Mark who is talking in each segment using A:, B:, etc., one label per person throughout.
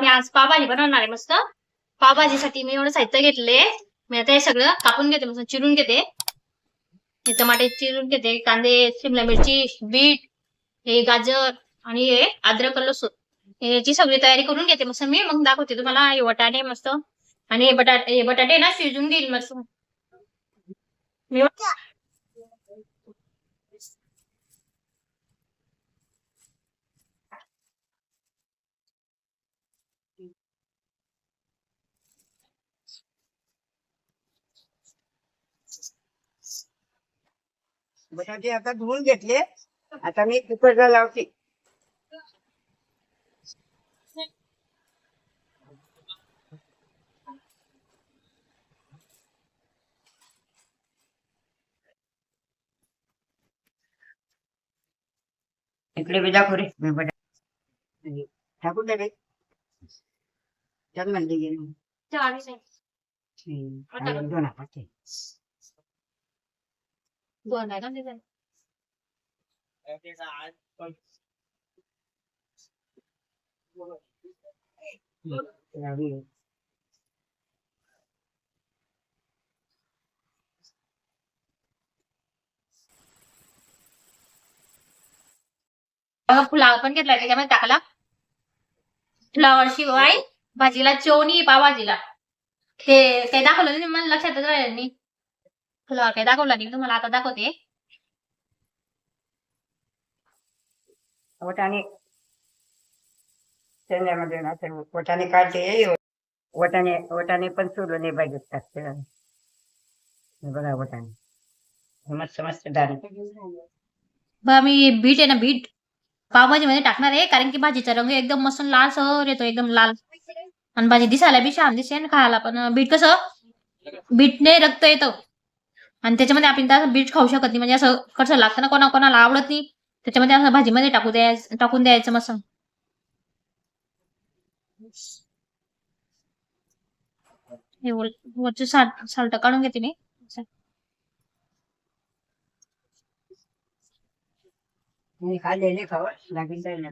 A: मी आज पावभाजी बनवणार आहे मस्त. पावभाजीसाठी मी एवढं साहित्य घेतले. मी आता हे सगळं कापून घेते, मस्त चिरून घेते. हे टमाटे चिरून घेते, कांदे, शिमला मिरची, बीट, हे गाजर आणि हे अद्रक लसूण याची सगळी तयारी करून घेते मस्त मी. मग दाखवते तुम्हाला. हे बटाटे मस्त आणि हे बटाटे ना शिजून घेईल मस्त मी.
B: बटाटे आता धुवून घेतले. आता मी कुकरला लावते. इकडे बी दाखव रे. बटाटे टाकून दे रे. टाक म्हणते घे. दोन हात
A: दोन आहे का ते? फ्लावर पण घेतला त्याच्यामध्ये टाकला. फ्लावर शिवाय भाजीला चवणी पावभाजीला ते काही दाखवलं नाही मला लक्षातच राहिलं नाही. फ्लावर काही दाखवला नाही तुम्हाला, आता दाखवते.
B: वटाणे शेंड्यामध्ये ना वटाणे काढते. वटाणे पण सोडून नाही पाहिजे टाकते. बघा वटाणे मस्त मस्त डाळ.
A: बघा मी बीट आहे ना, बीट पावभाजी मध्ये टाकणार आहे, कारण की भाजीचा रंग एकदम मस्त लाल सर येतो, एकदम लाल. आणि भाजी दिसायला बी छान दिसते आणि खायला पण. बीट कसं बीटने रक्त येतं आणि त्याच्यामध्ये आपण बीट खाऊ शकत नाही, म्हणजे असं कसं लागतं ना, कोणाला आवडत नाही. त्याच्यामध्ये असं भाजीमध्ये टाकून द्यायचं मस्त. हे वरचे साल्ट काढून घेते मी.
B: खाल्लेले खावं लागेल जाईल.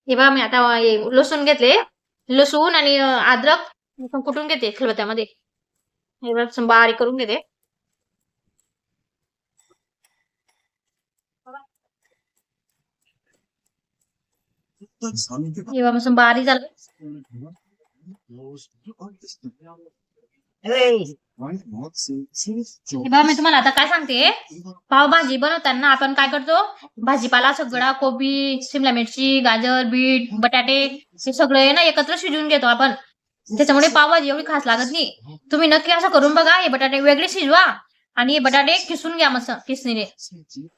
A: हे बघा मी आता लसूण घेतले, लसूण आणि अद्रक कुटून घेते खलबत्त्यामध्ये. हे बघा बारीक करून घेते. हे बघा मस्त बारीक झालं. बघा मी तुम्हाला आता काय सांगते. पावभाजी बनवताना आपण काय करतो, भाजीपाला सगळा कोबी, शिमला मिरची, गाजर, बीट, बटाटे हे सगळं ना एकत्र शिजवून घेतो आपण. त्याच्यामुळे पावभाजी एवढी खास लागत नाही. तुम्ही नक्की असं करून बघा. हे बटाटे वेगळे शिजवा आणि हे बटाटे किसून घ्या मस्त किसणीने.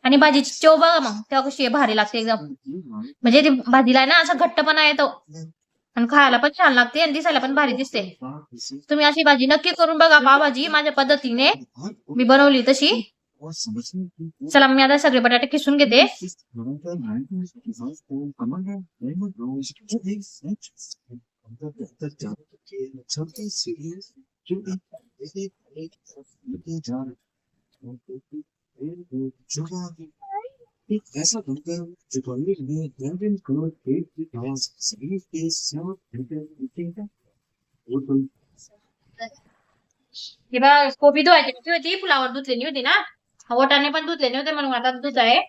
A: आणि भाजीची चव बघा मग तेव्हा कशी भारी लागते एकदम. म्हणजे ती भाजीला ना असा घट्टपणा येतो आणि खायला पण छान लागते आणि दिसायला पण भारी दिसते. तुम्ही अशी भाजी नक्की करून बघा, पावभाजी माझ्या पद्धतीने मी बनवली तशी. चला मी आता सगळे बटाटे किसून घेते.
C: ऐसा बनकर जुगाली में गोल्डन कलर केक की आवाज सभी के साथ
A: हे बघा कोबी धुवायची होती, फुलावर धुतलेली होती ना, वटाणे पण धुतलेले होते म्हणून आता धुत आहे.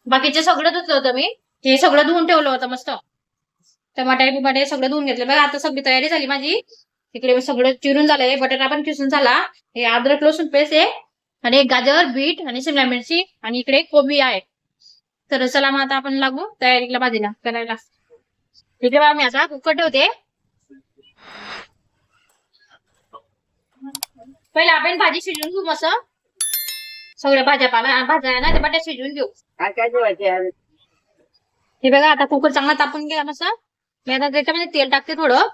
A: बाकीचे सगळं धुतलं होतं मी. हे सगळं धुवून ठेवलं होतं मस्त. टमाटे सगळं धुवून घेतलं. बघा आता सगळी तयारी झाली माझी. इकडे सगळं चिरून झालंय, बटाटा पण किसून झाला. हे अद्रक लसूण पेस्ट आहे आणि गाजर, बीट आणि शिमला मिरची आणि इकडे कोबी आहे. तर चला मग आता आपण लागू तयारीला भाजीला करायला. इथे बघा मी आता कुकर ठेवते. पहिले आपण भाजी शिजवून घेऊ मस्त. सगळ्या भाज्या ना ते बटाटे शिजवून घेऊ. हे बघा आता कुकर चांगला तापून घ्या मस्त. मी आता त्याच्यामध्ये तेल टाकते थोडं,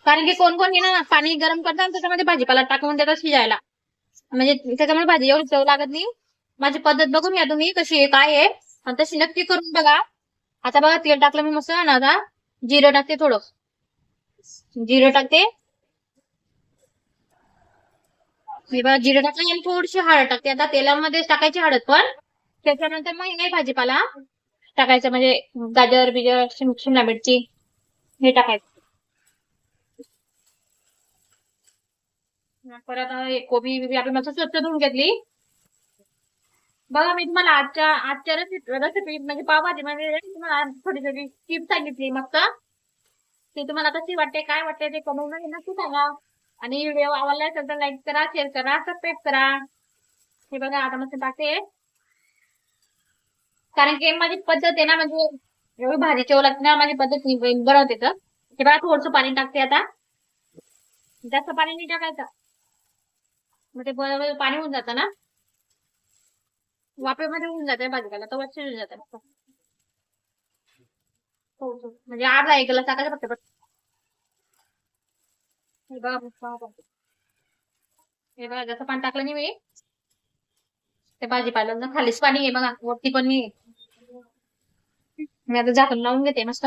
A: कारण की कोण ना पाणी गरम करतात त्याच्यामध्ये भाजीपाला टाकून देतात शिजायला, म्हणजे त्याच्यामुळे भाजी एवढी चव लागत नाही. माझी पद्धत बघून घ्या तुम्ही कशी आहे काय आहे, आणि तशी नक्की करून बघा. आता बघा तेल टाकलं मी मस्त ना. आता जिरं टाकते थोडं. जिरं टाकते. हे बघा जिरं टाकलं आणि थोडीशी हळद टाकते. आता तेलामध्येच टाकायची हळद पण. त्याच्यानंतर मग हे भाजीपाला टाकायचं म्हणजे गाजर बिजर शिमला मिरची हे टाकायचं. परत कोबी बिबी आपली मस्त स्वच्छ धुवून घेतली. बघा मी तुम्हाला आजच्या रेसिपी म्हणजे पावभाजी मध्ये तुम्हाला थोडी थोडी टिप सांगितली मस्त. ती तुम्हाला कशी वाटते काय वाटते ते कमेंट मध्ये नक्की सांगा. आणि व्हिडिओ आवडला असेल तर लाईक करा, शेअर करा, सबस्क्राईब करा. हे बघा आता मस्त टाकते. कारण की माझी पद्धत आहे ना म्हणजे एवढी भाजी चव लागते ना माझी पद्धत बनवते तर. हे बघा थोडंसं पाणी टाकते आता. जास्त पाणी नाही टाकायचं. मग ते बरोबर पाणी होऊन जातं ना. वाफेमध्ये होऊन जाते भाजीपाला तर शिजून जाते. म्हणजे अर्धा एक ग्लास टाकायचं फक्त. हे बघा हे बघा जसं पाणी टाकलं नाही मी ते भाजीपाल्याचं खालीच पाणी आहे बघा वरती पण नाही. मी आता झाकण लावून घेते मस्त.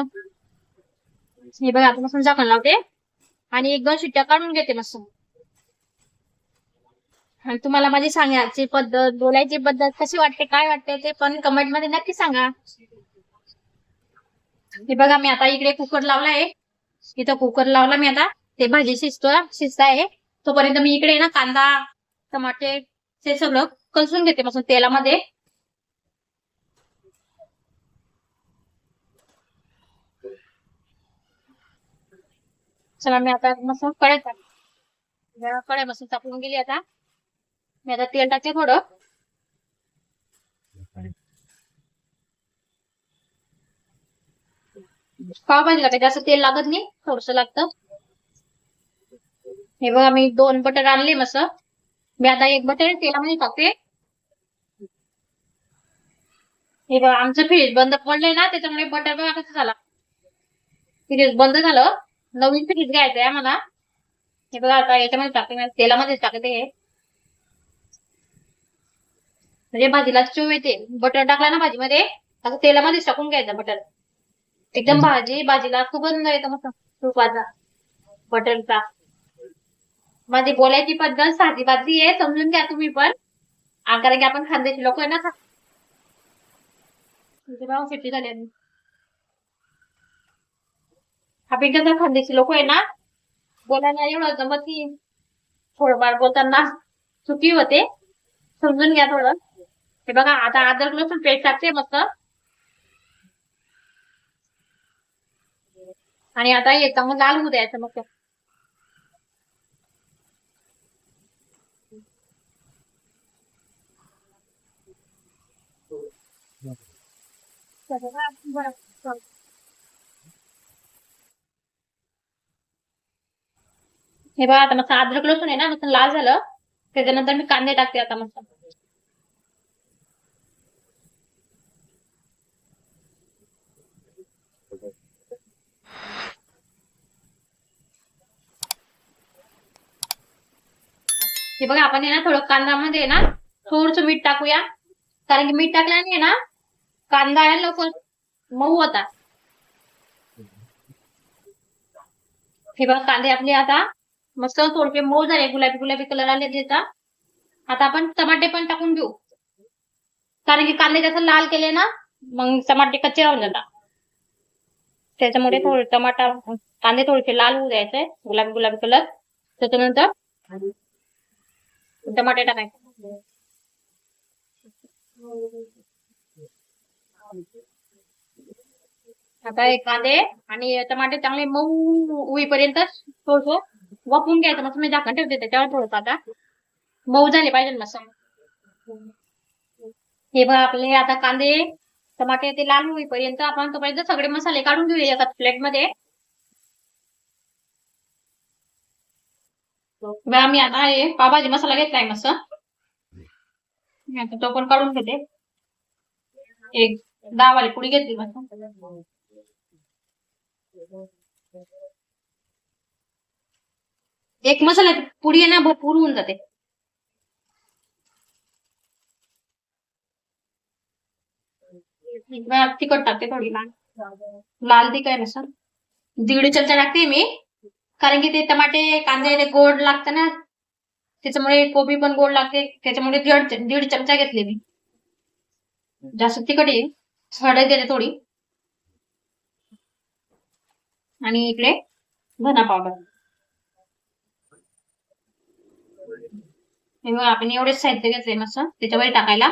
A: हे बघा आता मस्त झाकण लावते आणि 1-2 शिट्ट्या काढून घेते मस्त. आणि तुम्हाला माझी सांगायची पद्धत बोलायची पद्धत कशी वाटते काय वाटते ते पण कमेंट मध्ये नक्की सांगा. हे बघा मी आता इकडे कुकर लावलाय. इथं कुकर लावला मी आता. ते भाजी शिजताय तोपर्यंत मी इकडे ना कांदा टमाटे ते सगळं कलसून घेते मस्त तेलामध्ये. चला मी आता मस्त कढई मस्त तापवून गेली आता. मी आता तेल टाकते थोडं. पावभाजीला काही जास्त तेल लागत नाही थोडस लागतं. हे बघा मी 2 बटर आणले मस्त. मी आता 1 बटर तेलामध्ये टाकते. हे बघा आमचं फ्रीज बंद पडलंय ना त्याच्यामुळे बटर बघा कसं झाला. फ्रीज बंद झालं. नवीन फ्रीज घ्यायचंय आम्हाला. हे बघा आता याच्यामध्ये टाकते तेलामध्ये टाकते हे. म्हणजे भाजीला चव येते. बटर टाकला ना भाजीमध्ये आता तेलामध्येच टाकून घ्यायचं बटर. एकदम भाजीला सुगंध येतो मस्त तुपाचा बटरचा. माझी बोलायची पद्धत साधी बाजी आहे समजून घ्या तुम्ही पण. कारण की आपण खानदेशी लोक आहे ना. सिटी झाली आपण कसं खानदेशी लोक आहे ना बोलायला एवढं जमत की थोडंफार बोलताना चुकी होते समजून घ्या थोडं. हे बघा आता अद्रक लसूण पेस्ट टाकते मस्त. आणि आता हे चांगलं लाल होऊ द्यायचं मग. हे बघा आता मस्त अद्रक लसूण आहे ना मस्त लाल झालं. त्याच्यानंतर मी कांदे टाकते आता मस्त. हे बघा आपण आहे ना थोडं कांद्यामध्ये ना थोडस मीठ टाकूया. कारण की मीठ टाकल्याने ना कांदा आहे लवकर मऊ होता. हे बघा कांदे आपले आता मस्त थोडे मऊ झाले गुलाबी गुलाबी कलर आले त्याचा. आता आपण टमाटे पण टाकून घेऊ. कारण की कांदे जास्त लाल केले ना मग टमाटे कच्चे राहून जातात. त्याच्यामुळे थोडे कांदे थोडेसे लाल होऊ द्यायचे गुलाबी गुलाबी कलर. त्याच्यानंतर टमाटे टाकायचे. आता हे कांदे आणि टमाटे चांगले मऊ होईपर्यंत थोडस वाफवून घ्यायचं मस्त. मी झाकण ठेवते त्याच्यावर थोडस आता मऊ झाले पाहिजे मस्त. हे बघा आपले आता कांदे टमाटे ते लाल होईपर्यंत आपण तोपर्यंत सगळे मसाले काढून घेऊया एका प्लेट मध्ये. मी आता हे पावभाजी मसाला घेतलाय मस्त. आता तो पण काढून घेते. एक 10 वाली पुडी घेतली मस्त. एक मसाल्याची पुडी आहे ना भरपूर होऊन जाते. तिखट टाकते थोडी लहान लाल तिखट आहे मस्त. 1.5 चमचा टाकते मी, कारण की ते टमाटे कांदे ते गोड लागतं ना, त्याच्यामुळे कोबी पण गोड लागते, त्याच्यामुळे 1.5 चमचा घेतले मी. जास्त तिखट आहे, हळद देते थोडी, आणि इकडे धना पावडर. हे बघा आपण एवढेच साहित्य घेतले मस्त त्याच्यावर टाकायला.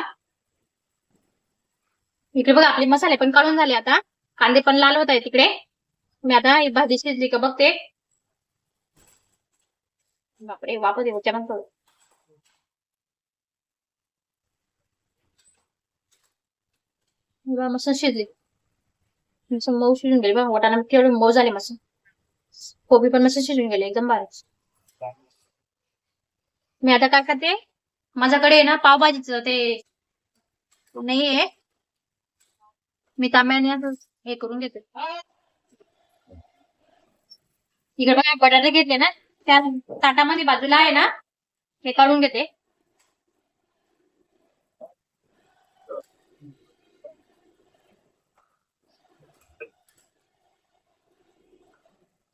A: इकडे बघा आपले मसाले पण काढून झाले आता, कांदे पण लाल होत आहेत तिकडे. मी आता ही भाजी शिजली का बघते. बापरे वापस येऊ पण करू. मस्त शिजली, मस्त मऊ शिजून गेली बघा. वाटाणा केवढे मऊ झाले मस्त. कोबी पण मस्त शिजून गेले एकदम भारी. मी आता काय करते, माझ्याकडे ना पावभाजीचं ते नाहीये, मी तांब्याने हे करून घेते. इकडे बघा बटाटे घेतले ना, त्या ताटामध्ये बाजूला आहे ना, हे काढून घेते.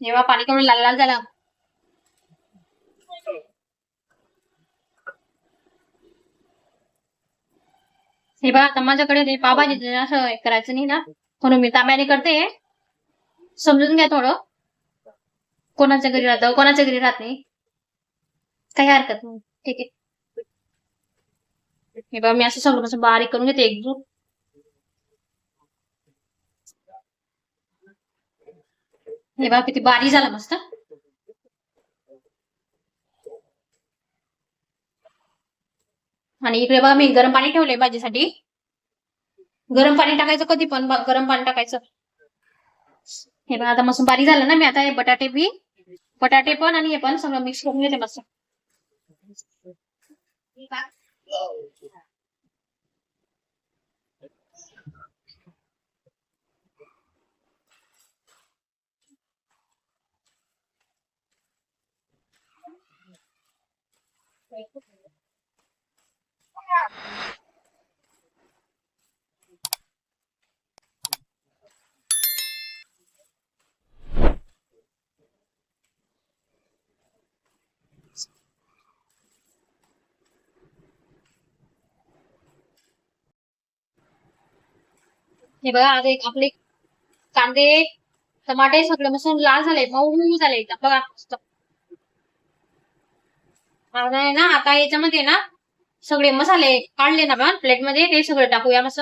A: जेव्हा पाणी करून लाल लाल झाला, हे बघा आता माझ्याकडे ते पावभाजी असं करायचं नाही ना, म्हणून मी तांब्याने करते. समजून घ्या थोडं, कोणाच्या घरी राहतं कोणाच्या घरी राहत नाही, काही हरकत नाही, ठीक आहे. हे बघा मी असं सगळं बारीक करून घेते एकजूट. हे बघा किती बारीक झाला मस्त. आणि इकडे बघा मी गरम पाणी ठेवलंय भाजीसाठी. गरम पाणी टाकायचं कधी पण, गरम पाणी टाकायचं. हे बघा आता मस्त बारीक झालं ना, मी आता हे बटाटे पण आणि हे पण सगळं मिक्स करून घेते मस्त. हे बघा आता एक आपले कांदे टमाटे सगळे मस्त लाल झाले, मऊ झाले एकदम बघा मस्त. ना आता याच्यामध्ये ना सगळे मसाले काढले ना आपण प्लेट मध्ये, ते सगळे टाकूया मस्त.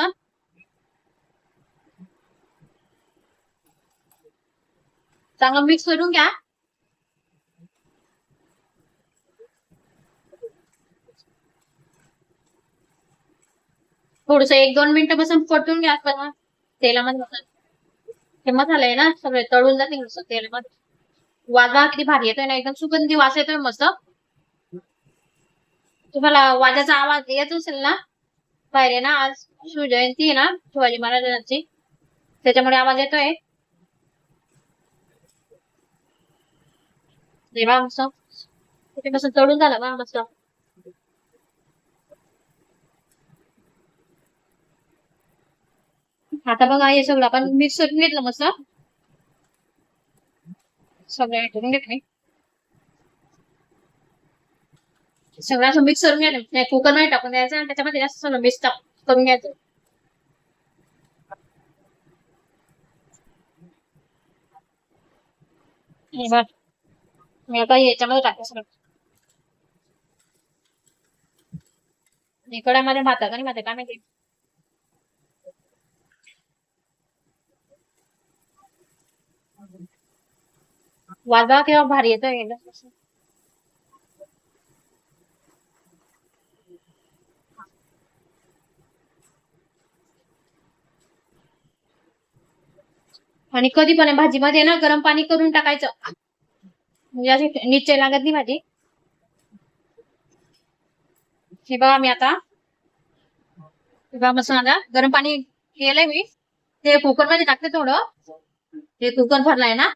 A: चांगलं मिक्स करून घ्या. थोडस 1-2 मिनिटं बसून परतून घ्या तेलामध्ये. हे मसाले आहे ना सगळे तळून जाते मस्त तेलामध्ये. वाजा किती भारी येतोय ना, एकदम सुगंधी वास येतोय मस्त. तुम्हाला वाजाचा आवाज येत असेल ना, बाहेर आहे ना आज शिवजयंती आहे ना शिवाजी महाराजांची, त्याच्यामुळे आवाज येतोय. मस्त ते मस्त तळून झालं बा मस्त. आता बघा हे सगळं आपण मिक्स करून घेतलं मस्त, सगळं करून घेतलं. सगळं असं मिक्स करून घ्यायचं, कुकर मध्ये टाकून द्यायचं आणि त्याच्यामध्ये जास्त सगळं मिक्स करून घ्यायचं. हे बघ मी आता याच्यामध्ये टाकते सगळं. कढईमध्ये भात आणि मध्ये काय माहिती वाजा तेव्हा भारी येतोय एकदम. आणि कधी पण भाजीमध्ये ना गरम पाणी करून टाकायचं, म्हणजे अशी नीचे लागत नाही भाजी. हे बघा मी आता मसाला गरम पाणी केलंय मी, ते कुकर मध्ये टाकते थोडं. ते कुकर भरलाय ना,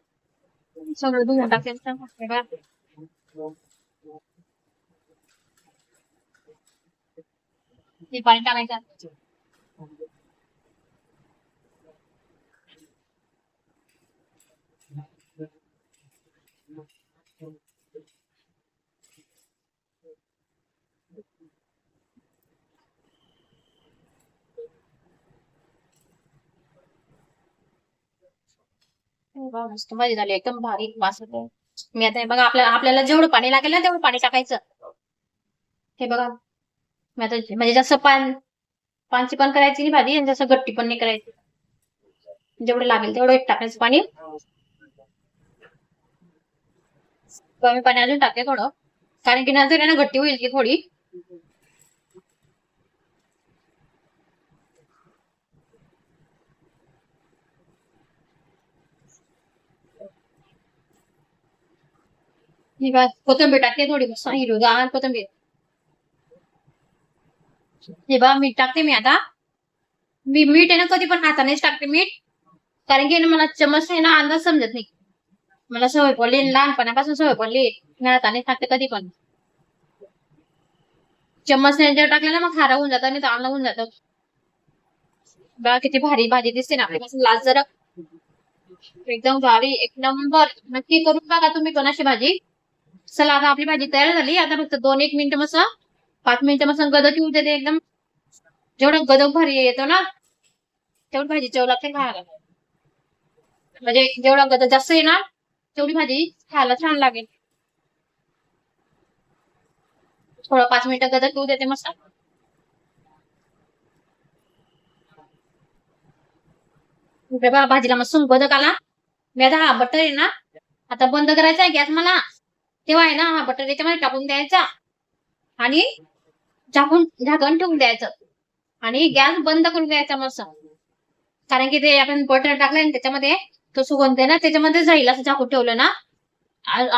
A: सगळं धुवून टाकते. ते पाणी टाकायचं. मस्त भाजी झाली एकदम भारी वास येतो. मी आता हे बघा आपल्याला जेवढं पाणी लागेल ना तेवढं पाणी टाकायचं. हे बघा मी आता म्हणजे जास्त पानची पण करायची नाही भाजी आणि जास्त गट्टी पण नाही करायची. जेवढं लागेल तेवढं एक टाकायचं पाणी. कमी पाणी अजून टाकते थोडं, कारण की नंतर आहे ना गट्टी होईल की थोडी. ही काय कोथिंबीर टाकते थोडी मस्त हिरवीगार कोथिंबीर. हे बघा मीठ टाकते मी आता. मी मीठ आहे ना कधी पण हातानेच टाकते मीठ, कारण की ना मला चमच आहे ना अंदाज समजत नाही. मला सवय पडली लहानपणापासून सवय पडली मी हाताने टाकते कधी पण. चम्मचने जर टाकलं ना मग खारा होऊन जातं आणि चांगलं होऊन जातं. बघा किती भारी भाजी दिसते ना आपली, लाल जरा एकदम भारी एक नंबर. नक्की करून बघा तुम्ही पण अशी भाजी. चला आता आपली भाजी तयार झाली. आता फक्त 2-1 मिनिटं मस्त 5 मिनिटं मस्त गदक येऊ देते एकदम. जेवढं गदक भारी येतो ना तेवढी भाजी चव लागते खायला. म्हणजे जेवढा गदक जास्त आहे ना तेवढी भाजी खायला छान लागेल. थोडं 5 मिनिटं गदक येऊ देते मस्त. इकडे बघा भाजीला मस्त गदक आला. मी आता हा बटर आहे ना आता बंद करायचा आहे गॅस मला. तेव्हा आहे ना हा बटर याच्यामध्ये टाकून द्यायचा आणि झाकण ठेवून द्यायचं आणि गॅस बंद करून द्यायचा मस्त. कारण की ते आपण बटर टाकलंय ना त्याच्यामध्ये तो सुगंध आहे ना त्याच्यामध्ये जाईल. असं झाकून ठेवलं ना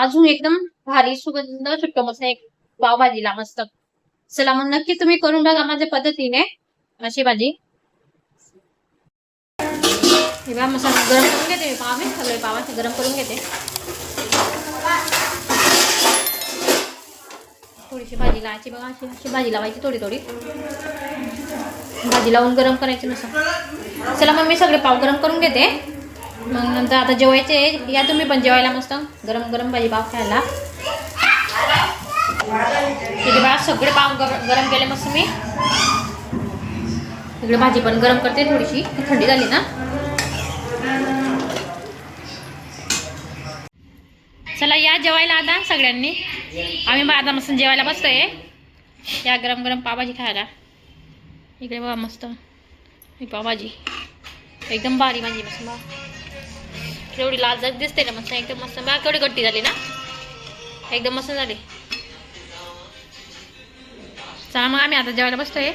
A: अजून एकदम भारी सुगंध सुटतो मस्त एक पावभाजीला मस्त. चला मग नक्की तुम्ही करून बघा माझ्या पद्धतीने अशी भाजी. हे बघा मसाला गरम करून घेते मी पाव. मी सगळे पावाचे गरम करून घेते. थोडीशी भाजी लावायची बघा, अशी भाजी लावायची थोडी थोडी भाजी लावून गरम करायची नुसतं. चला मग मी सगळे पाव गरम करून घेते. मग नंतर आता जेवायचे या तुम्ही पण जेवायला मस्त गरम गरम भाजी पाव खायला. तिथे बघा सगळे पाव गरम केले मस्त मी. इकडे भाजी पण गरम करते थोडीशी, थंडी झाली ना. चला या जेवायला आता सगळ्यांनी. आम्ही बघा आता मस्त जेवायला बसतोय. या गरम गरम पावभाजी खायला. इकडे बघा मस्त ही पावभाजी एकदम भारी भाजी मस्त बघा. एवढी लाल जात दिसते ना मस्त एकदम मस्त. बघा केवढी गट्टी झाली ना एकदम मस्त झाली. चला मग आम्ही आता जेवायला बसतोय.